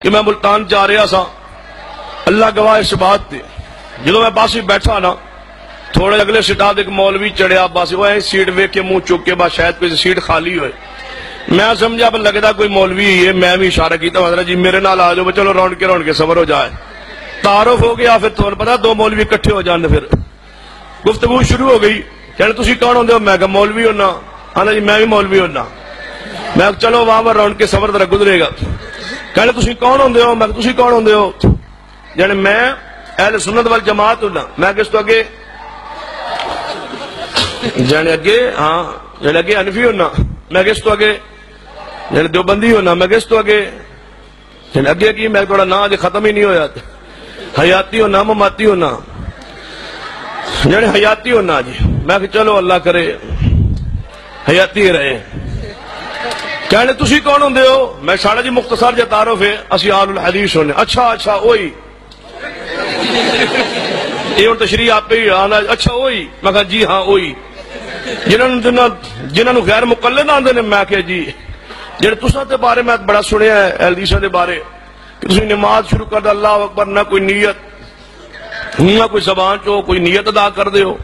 کہ میں ملتان جا رہا سا، اللہ گواہ اس بات تے جدو میں باسی بیٹھا نا تھوڑے اگلے سٹا ایک مولوی چڑھیا باسی وہ سیٹ ویک کے منہ چک کے بعد شاید کوئی سیٹ خالی ہوئے، میں سمجھا پر لگتا کوئی مولوی ہے، میں بھی اشارہ کیتا حضرت جی میرے نال آ جاؤ، چلو رون کے صبر ہو جائے، تعارف ہو گیا، پھر تمہیں پتا دو مولوی اکٹھے ہو جانے، پھر گفتگو شروع ہو گئی، کہنے تسی کون ہوندے ہو؟ میں کہا مولوی ہونا، آنا جی میں بھی مولوی ہونا، میں چلو وہاں پر رون کے صبر ذرا گزرے گا، کہنے تسی کون ہوندے ہو؟ میں کہا تسی کون ہوندے ہو؟ یعنی میں اہل سنت والجماعت ہونا، میں کس تو اگے جانے اگے ہاں جانے اگے حنفی ہونا، میں کس تو اگے جانے دیوبندی ہونا، میں کس تو اگے جانے اگے کی میں تھوڑا نا ختم ہی نہیں ہو جاتا، حیاتی ہونا مماتی ہونا جانے حیاتی ہونا جی، میں کہ چلو اللہ کرے حیاتی رہے، کہنے تسی کون ہوندے ہو؟ میں ساڑھا جی مختصر جا تعارف ہے اسی آل الحدیث ہونے، اچھا وہی یہ ان تشریح آپ پہ آنا، اچھا وہی، میں کہا جی ہاں وہی جنہوں نے غیر مقلد آندے نے، میں کہ جی جنہوں تساں دے بارے میں بڑا سنے ہیں حدیثاں دے بارے کہ تسی نماز شروع کر دے اللہ اکبر نہ کوئی نیت نہ کوئی زبان چو کوئی نیت ادا کر دے ہو،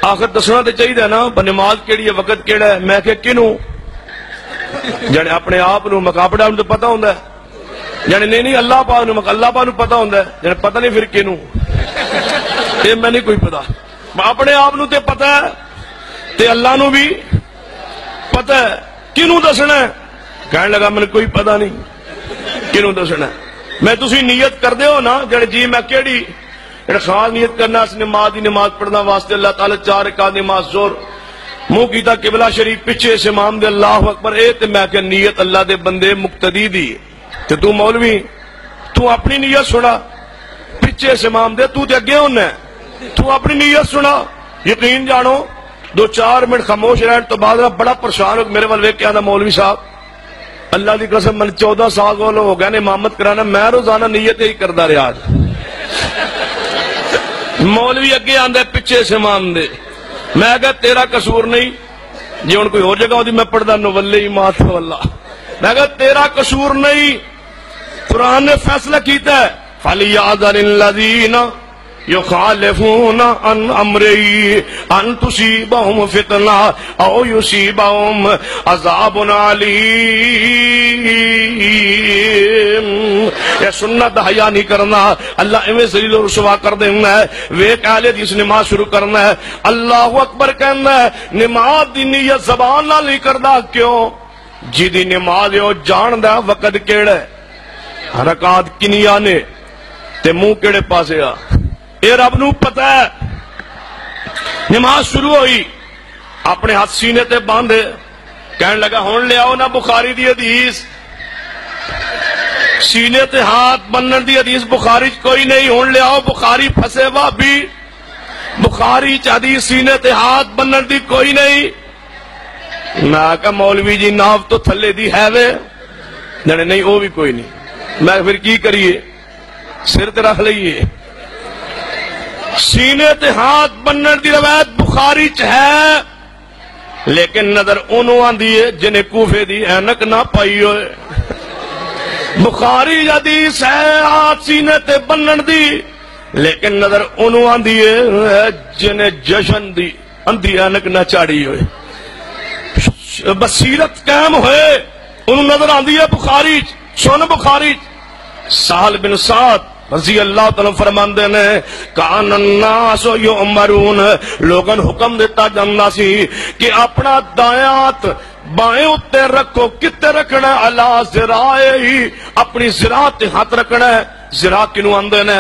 آخر دسنا تے چاہیے نا نماز کیڑی ہے وقت کیڑا ہے، میں کہ کنوں جانے اپنے آپ نو مقابلہ تو پتہ ہوندا ہے، جانے نہیں اللہ پاک نو پتہ ہوندا ہے، جانے پتہ نہیں پھر کنوں یہ میں نہیں کوئی پتا، اپنے آپ نو تے پتہ ہے تے اللہ نو بھی پتہ ہے، کنوں دسنا ہے؟ کہنے لگا میں نے کوئی پتہ نہیں کنوں دسنا ہے، میں تسی نیت کر دے ہو نا جانے جی میں کیڑی خاص نیت کرنا اس نماز پڑھنا واسطے اللہ تعالی 4 رکعت نماز زور منہ کیتا قبلہ شریف پیچھے سے امام دے اللہ اکبر اے تے میں کہ نیت اللہ دے بندے مقتدی دی تے تو مولوی تو اپنی نیت سنا پیچھے سے امام دے تو تے اگے ہونا ہے، تو اپنی نیت سنا، یقین جانو 2-4 منٹ خاموش رہن تو بعد میں بڑا پریشان ہو میرے والے کیا نا مولوی صاحب اللہ دی قسم من 14 سال ہو گئے نے امامت کرانا، میں روزانہ نیت ہی کردا رہا، مولوی اگے آندا پیچھے سے امام دے، میں کہا تیرا قصور نہیں جی ہن کوئی اور جگہ ہوتی میں پڑھدا نو واللہ مات واللہ، میں کہا تیرا قصور نہیں، قرآن نے فیصلہ کیتا ہے فَلْيَعْذَرِ الَّذِينَ يُخَالِفُونَ عَنْ أَمْرِهِ أَن تُصِيبَهُمْ فِتْنَةٌ أَوْ يُصِيبَهُمْ عَذَابٌ عَلِيمٌ، یہ سنت حیا نہیں کرنا، اللہ ایویں ذلیل و رسوا کر دینا ہے، ویک اہل حدیث نماز شروع کرنا ہے اللہ اکبر کہنا ہے، نماز دی نیت زبان نال نہیں کردا، کیوں جی دی نماز ہے جاندا وقت کیڑا ہے، حرکات کنیا نے تے منہ کیڑے پاسے آ، اے رب نو پتہ ہے، نماز شروع ہوئی اپنے ہاتھ سینے تے باندھے، کہنے لگا ہون لے آؤ نا بخاری دی حدیث، سینے تے ہاتھ بنن دی حدیث بخاری کوئی نہیں، ہون لے آؤ بخاری پھسے وہابی، بخاری چ حدیث سینے تے ہاتھ بنن دی کوئی نہیں، میں کہا مولوی جی ناف تو تھلے دی ہے وے، نہیں وہ بھی کوئی نہیں، میں پھر کی کریے سر تے رکھ لئیے، سینے تے ہاتھ بنن دی روایت بخاری چ ہے لیکن نظر انہوں آندی ہے جنہیں کوفے دی اینک نہ پائی ہوئے، بخاری حدیث ہے ہاتھ سینے تے بنن دی لیکن نظر انہوں آندی ہے جنہیں جشن دی اندھی اینک نہ چاڑی ہوئے، بصیرت قائم ہوئے انہوں نظر آندی ہے بخاری سن بخاری سہل بن سعد رضی اللہ تعالیٰ فرماندے نے کان الناس یؤمرون، لوگن حکم دیتا جاندا سی کہ اپنا دایات بائیں اتے رکھو، کتے رکھنا ہے علی ذراعی، اپنی ذراع تے ہاتھ رکھنا ہے، ذراع کنوں آندے نے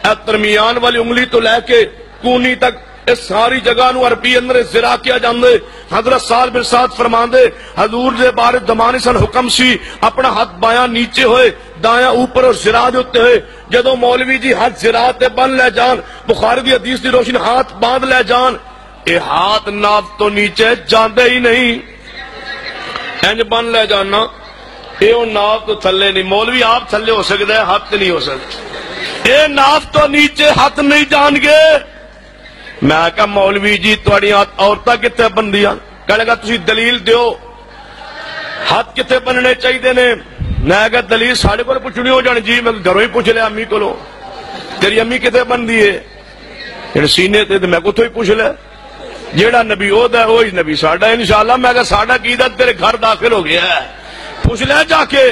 اے درمیان والی انگلی تو لے کے کونی تک اس ساری جگہ نو عربی اندر ذراع کیا جاندے، حضرت سہل بن سعد فرماندے حضور دے بارے دمانی سن حکم سی اپنا ہاتھ بایاں نیچے ہوئے دایاں اوپر اور ذراع دے اتے ہوئے، جدو مولوی جی ہاتھ ذراع تے بن لے جان بخاری دی حدیث دی روشن ہاتھ باندھ لے جان، اے ہاتھ ناف تو نیچے جاندے ہی نہیں، اینج بن لے جانا اے ناف تو تھلے نہیں، مولوی آپ تھلے ہو سکتا ہے ہاتھ نہیں ہو سکتا، اے ناف تو نیچے ہاتھ نہیں جان گے، میں کہا مولوی جی تھوڑی عورتاں کتے بندیاں، کہنے گا تسی دلیل دیو ہاتھ کتے بننے چاہیے نے، میں کہا دلیل ساڑھے کو پوچھنی ہو جانی جی میں گھروں ہی پوچھ لیا امی کو لو تیری امی کتے بن دیئے جیڑے سینے تے میں کو تو ہی پوچھ لیا جیڑا نبی ہو دا ہے وہی نبی ساڑھا ہے انشاءاللہ میں کہا ساڑھا کی عیدت تیرے گھر داخل ہو گیا ہے پوچھ لیا جا کے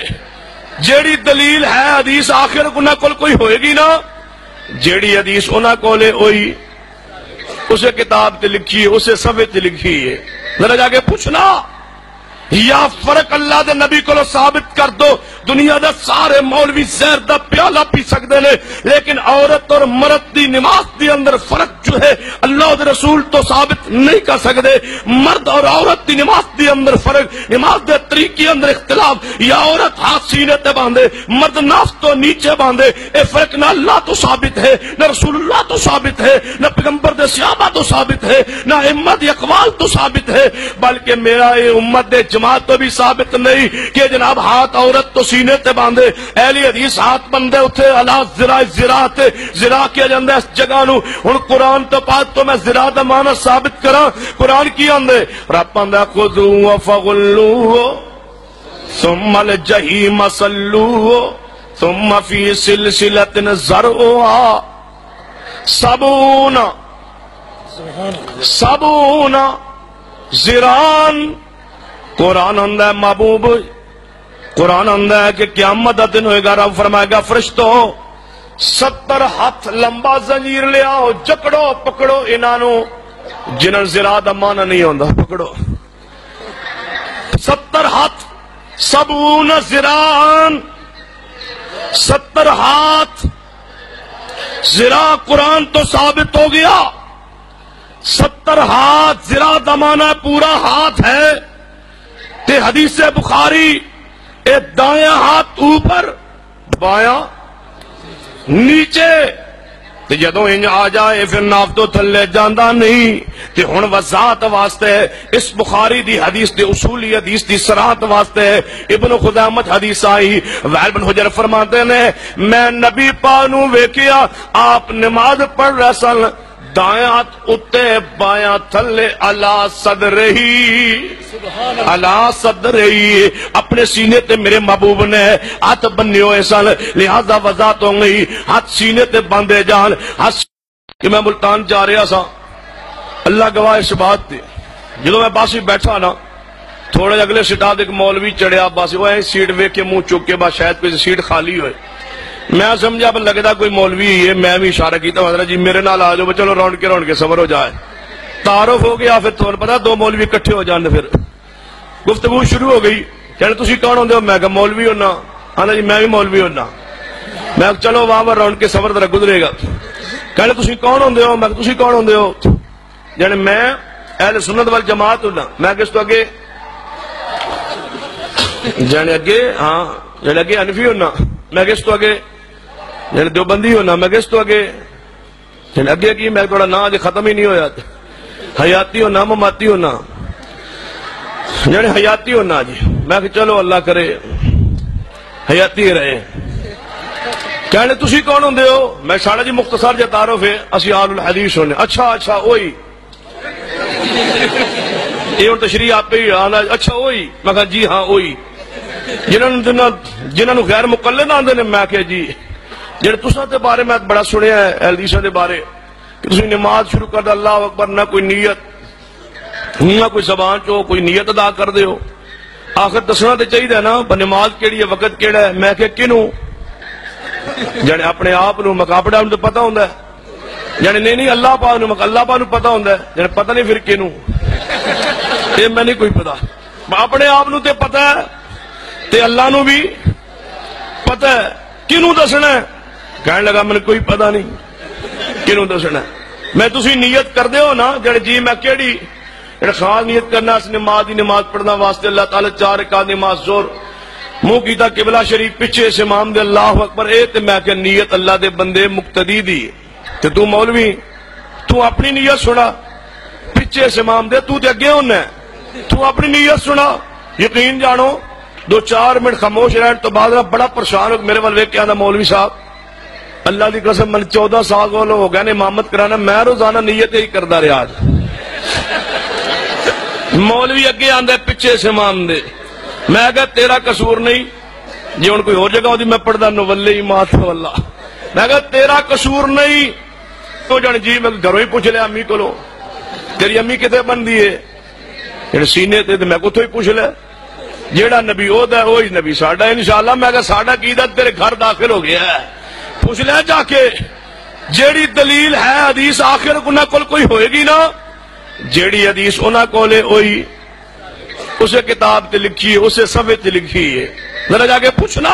جیڑی دلیل ہے حدیث آخر انہاں کول کوئی ہوئے گی نا جیڑی حدیث انہاں کولے ہوئی اسے کتاب تے لکھی ہے اسے صفحے تے لکھی ہے ذرا جا کے پوچھنا یا فرق اللہ دے نبی کو ثابت کر دو دنیا دے سارے مولوی زہر دا پیالہ پی سکتے نے لیکن عورت اور مرد دی نماز دی اندر فرق جو ہے اللہ دے رسول تو ثابت نہیں کر سکتے مرد اور عورت دی نماز دی اندر فرق نماز دے طریقے اندر اختلاف یا عورت ہاتھ سینے تے باندھے مرد ناف تو نیچے باندھے اے فرق نہ اللہ تو ثابت ہے نہ رسول اللہ تو ثابت ہے نہ پیغمبر دے صحابہ تو ثابت ہے نہ امت اقوال تو ثابت ہے بلکہ میرا یہ امت دے جماعت تو بھی ثابت نہیں کہ جناب ہاتھ عورت تو سینے تے باندھے اہل حدیث ہاتھ بندے اتھے علا زرا کیا جاندے اس جگہ نو ہن قرآن تو پاک تو میں زرا دا معنی ثابت کراں قرآن کی آندے رب آندے خذوا فغلوا ثم الجحیم صلوا ثم فی سلسلۃ ذرعها 70 ذراعًا قرآن اندہ ہے محبوب قرآن اندہ ہے کہ قیامت دن ہوئے گا رب فرمائے گا فرشتوں 70 ہاتھ لمبا زنجیر لے آؤ جکڑو پکڑو انہوں جنہاں زراعت مانا نہیں ہوندہ پکڑو 70 ہاتھ 70 ذراعًا 70 ہاتھ زراع قرآن تو ثابت ہو گیا 70 ہاتھ زراعت مانا پورا ہاتھ ہے تے حدیث بخاری اے دایاں ہاتھ اوپر بایاں نیچے تے جدوں انج آ جائے پھر ناف تو تھلے جاندہ نہیں تے ہن وضاحت واسطے اس بخاری دی حدیث دی اصولی حدیث دی صراحت واسطے ابن خزیمہ حدیث آئی وائل بن حجر فرماتے ہیں میں نبی پانو ویکیا آپ نماز پڑھ رہے سن دایاں ہاتھ اتے بایاں تھلے اللہ صدرہی اللہ صدرہی اپنے سینے تے میرے محبوب نے ہاتھ بننے ہوئے سن لہذا وضاحت ہو گئی ہاتھ سینے تے باندھے جان ہاتھ کہ میں ملتان جا رہا سا اللہ گواہ اس بات تے جدو میں باسی بیٹھا نا تھوڑے اگلے سٹا دے ایک مولوی چڑھیا باسی وہ سیٹ ویک کے منہ چک کے بعد شاید کوئی سیٹ خالی ہوئے میں سمجھا پر لگتا کوئی مولوی ہے میں بھی اشارہ کیتا حضرت جی میرے نال آ جاؤ چلو رونڈ کے سفر ہو جائے تعارف ہو گیا پھر تمہیں پتا دو مولوی اکٹھے ہو جانے پھر گفتگو شروع ہو گئی کہنے تسی کون ہوندے ہو میں کہا مولوی ہونا آنا جی میں بھی مولوی ہونا میں چلو وہاں پر رونڈ کے سفر ذرا گزرے گا کہنے تسی کون ہوندے ہو میں تسی کون ہوندے ہو یعنی میں اہل سنت والجماعت ہونا میں کس تو اگے جانے اگے ہاں جانے اگے حنفی ہونا میں کس تو اگے یعنی دیوبندی ہونا میں کس تو اگے یعنی اگے کی میں تھوڑا نا ختم ہی نہیں ہو جاتا حیاتی ہونا مماتی ہونا یعنی حیاتی ہونا جی میں کہ چلو اللہ کرے حیاتی رہے کہنے تسی کون ہوندے ہو میں ساڑھا جی مختصر جا تعارف ہے اسی آل الحدیث ہونے اچھا وہی یہ ان تشریح آپ پہ ہی آنا اچھا وہی میں کہا جی ہاں وہی جنہوں نے غیر مقلد آندے نے میں کہ جی جنہوں تساں دے بارے میں بڑا سنے ہیں حدیثاں دے بارے کہ تسی نماز شروع کر دے اللہ اکبر نہ کوئی نیت نہ کوئی زبان چو کوئی نیت ادا کر دے ہو آخر دسنا تے چاہیے نا نماز کیڑی ہے وقت کیڑا ہے میں کہ کنوں یعنی اپنے آپ نو مقابلہ تو پتہ ہوندا ہے یعنی نہیں اللہ پاک نو پتہ ہوندا ہے یعنی پتہ نہیں پھر کنوں یہ میں نہیں کوئی پتہ اپنے آپ نو تے پتہ ہے تے اللہ نو بھی پتہ ہے کنوں دسنا ہے کہنے لگا میں نے کوئی پتہ نہیں کنوں دسنا ہے میں تسی نیت کر دے ہو نا جڑے جی میں کیڑی خاص نیت کرنا اس نماز پڑھنا واسطے اللہ تعالی 4 رکعت نماز زور منہ کیتا قبلہ شریف پیچھے اس امام دے اللہ اکبر اے تے میں کہ نیت اللہ دے بندے مقتدی دی تے تو مولوی تو اپنی نیت سنا پیچھے اس امام دے تو تے اگے ہونا ہے تو اپنی نیت سنا یقین جانو 2-4 منٹ خاموش رہن تو بعد بڑا پریشان ہو میرے والے کیا نا مولوی صاحب اللہ دی قسم من 14 سال ہو گئے نے امامت کرانا میں روزانہ نیت ہی کردا رہا مولوی اگے آندا پیچھے سے امام دے میں کہا تیرا قصور نہیں جی ہوں کوئی اور جگہ ہوتی میں پڑھتا نولی مات واللہ، میں کہا تیرا قصور نہیں تو جان جی میں گھروں ہی پوچھ لیا امی کو تیری امی کتے بن دی ہے سینے تے میں کو تو ہی پوچھ لیا جیڑا نبی او دا وہی نبی ساڈا انشاءاللہ۔ میں کہا ساڈا عقیدت تیرے گھر داخل ہو گیا ہے، پوچھ لیا جا کے جیڑی دلیل ہے حدیث آخر انہاں کول کوئی ہوئے گی نا، جیڑی حدیث انہاں کولے وہی اسے کتاب تے لکھی ہے، اسے صفحے تے لکھی ہے، ذرا جا کے پوچھنا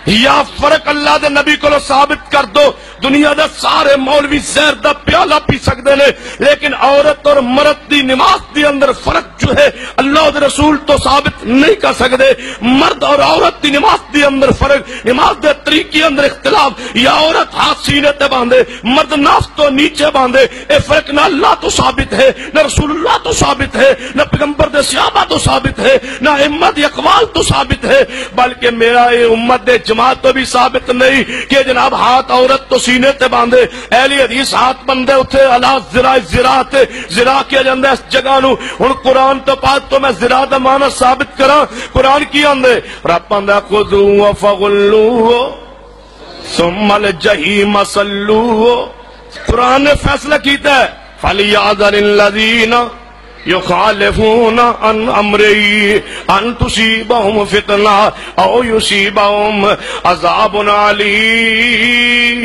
یا فرق اللہ دے نبی کو ثابت کر دو۔ دنیا دے سارے مولوی زہر دا پیالہ پی سکتے نے، لیکن عورت اور مرد دی نماز دی اندر فرق جو ہے اللہ دے رسول تو ثابت نہیں کر سکتے۔ مرد اور عورت دی نماز دی اندر فرق، نماز دے طریقے اندر اختلاف، یا عورت ہاتھ سینے تے باندھے مرد ناف تو نیچے باندھے، اے فرق نہ اللہ تو ثابت ہے، نہ رسول اللہ تو ثابت ہے، نہ پیغمبر دے صحابہ تو ثابت ہے، نہ امت اقوال تو ثابت ہے، بلکہ میرا یہ امت دے جماعت تو بھی ثابت نہیں کہ جناب ہاتھ عورت تو سینے تے باندھے، اہل حدیث ہاتھ بندے اتھے علا زراعت زرا کیا جاندے اس جگہ نو۔ ہن قرآن تو پاک تو میں زراعت دا معنی ثابت کراں، قرآن کی آندے رب آندا خذوا فغلوا ثم الجحیم صلوا، قرآن نے فیصلہ کیتا ہے فلیحذر الذین یخالفون عن امرہ ان تصیبہم فتنہ او یصیبہم عذاب علیم۔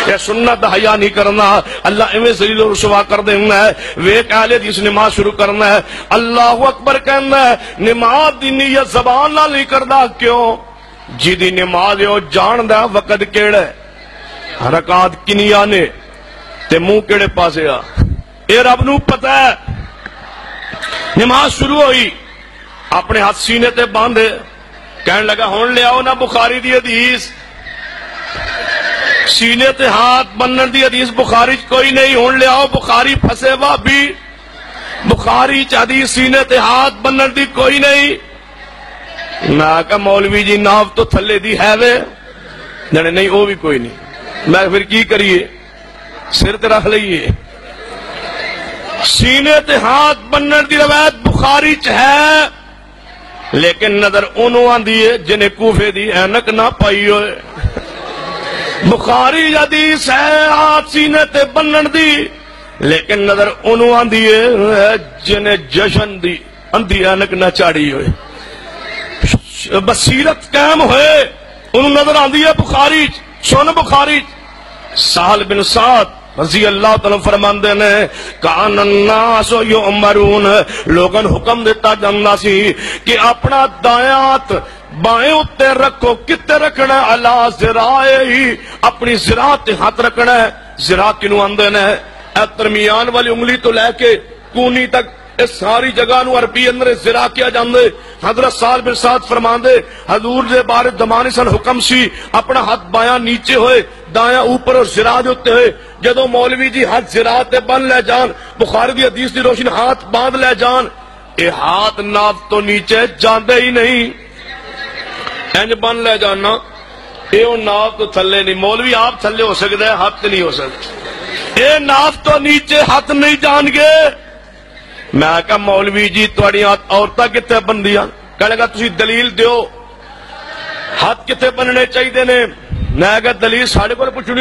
یہ سنت حیا نہیں کرنا، اللہ ایویں ذلیل و رسوا کر دینا ہے۔ ویک اہل حدیث نماز شروع کرنا ہے اللہ اکبر کہنا ہے، نماز دی نیت زبان نال نہیں کردا، کیوں؟ جی دی نماز ہے وہ جاندا وقت کیڑا ہے، رکعات کنیاں نے تے منہ کیڑے پاسے آ، اے رب نو پتہ ہے۔ نماز شروع ہوئی، اپنے ہاتھ سینے تے باندھے، کہنے لگا ہون لے آؤ نا بخاری دی حدیث، سینے تے ہاتھ بنن دی حدیث بخاری کوئی نہیں، ہون لے آؤ بخاری پھسے وہابی، بخاری چ حدیث سینے تے ہاتھ بنن دی کوئی نہیں۔ میں کہا مولوی جی ناف تو تھلے دی ہے وے، نہیں وہ بھی کوئی نہیں۔ میں پھر کی کریے، سر تے رکھ لئیے۔ سینے تے ہاتھ بنن دی روایت بخاری چ ہے، لیکن نظر انہوں آندی ہے جنہیں کوفے دی اینک نہ پائی ہوئے۔ بخاری حدیث ہے ہاتھ سینے تے بنن دی، لیکن نظر انہوں آندی ہے جنہیں جشن دی اندھی اینک نہ چاڑی ہوئے، بصیرت قائم ہوئے، انہوں نظر آندی ہے بخاری سن بخاری۔ سہل بن سعد رضی اللہ تعالیٰ فرماندے نے کان الناس یؤمرون، لوگن حکم دیتا جاندہ سی کہ اپنا دایات بائیں اتے رکھو، کتے رکھنا ہے علی ذراعی، اپنی ذراع تے ہاتھ رکھنا ہے۔ ذراع کنو آندے نے اے درمیان والی انگلی تو لے کے کونی تک، اس ساری جگہ نو عربی اندر ذراع کیا جاندے۔ حضرت سہل بن سعد فرماندے حضور دے بارے دمانی سن حکم سی اپنا ہاتھ بایاں نیچے ہوئے دایاں اوپر اور ذراع دے اتے ہوئے، جدو مولوی جی ہاتھ ذراع تے بن لے جان، بخاری دی حدیث دی روشن ہاتھ باندھ لے جان، اے ہاتھ ناف تو نیچے جاندے ہی نہیں، اینج بن لے جانا، اے وہ ناف تو تھلے نہیں۔ مولوی آپ تھلے ہو سکتے ہیں، ہاتھ نہیں ہو سکتے، اے ناف تو نیچے ہاتھ نہیں جان گے۔ میں کہا مولوی جی تھوڑی عورتاں کتے بندیاں، کہنے گا تسی دلیل دیو ہاتھ کتے بننے چاہیے نے، میں کہا دلیل ساڑھے کو پوچھنی